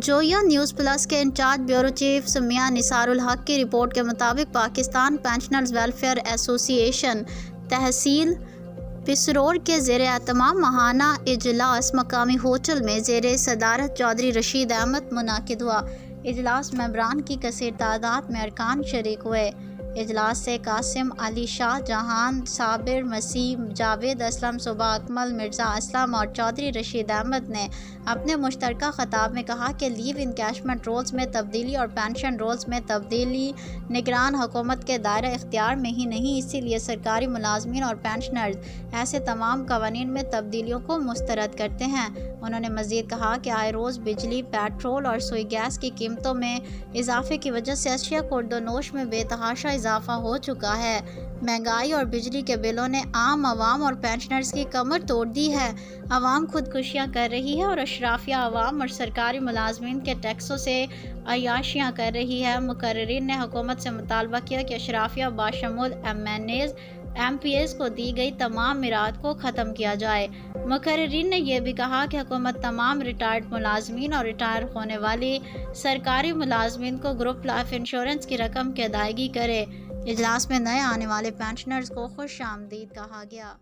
جویا news plus کے incharge bureau chief Sumaiya نثار الحق کی report کے مطابق پاکستان پینشنرز ویلفیئر ایسوسی ایشن تحصیل پسرور کے زیر اہتمام ماہانہ اجلاس مقامی ہوٹل میں زیر صدارت چودھری رشید احمد منعقد ہوا۔ اجلاس ممبران کی کثیر تعداد میں ارکان شریک ہوئے۔ اجلاس سے قاسم علی شاہ جہان، صابر مسیح، جاوید اسلم، صبح اکمل، مرزا اسلم اور چودھری رشید احمد نے اپنے مشترکہ خطاب میں کہا کہ لیو انکیشمنٹ رولز میں تبدیلی اور پینشن رولز میں تبدیلی نگران حکومت کے دائرہ اختیار میں ہی نہیں، اسی لیے سرکاری ملازمین اور پینشنرز ایسے تمام قوانین میں تبدیلیوں کو مسترد کرتے ہیں۔ انہوں نے مزید کہا کہ آئے روز بجلی، پیٹرول اور سوئی گیس کی قیمتوں میں اضافے کی وجہ سے اشیاء خوردونوش میں بے تحاشا اضافہ ہو چکا ہے۔ مہنگائی اور بجلی کے بلوں نے عام عوام اور پینشنرز کی کمر توڑ دی ہے۔ عوام خودکشیاں کر رہی ہے اور اشرافیہ عوام اور سرکاری ملازمین کے ٹیکسوں سے عیاشیاں کر رہی ہے۔ مقررین نے حکومت سے مطالبہ کیا کہ اشرافیہ باشمول ایم پی ایز کو دی گئی تمام میعاد کو ختم کیا جائے۔ مقررین نے یہ بھی کہا کہ حکومت تمام ریٹائرڈ ملازمین اور ریٹائر ہونے والی سرکاری ملازمین کو گروپ لائف انشورنس کی رقم کی ادائیگی کرے۔ اجلاس میں نئے آنے والے پینشنرز کو خوش آمدید کہا گیا۔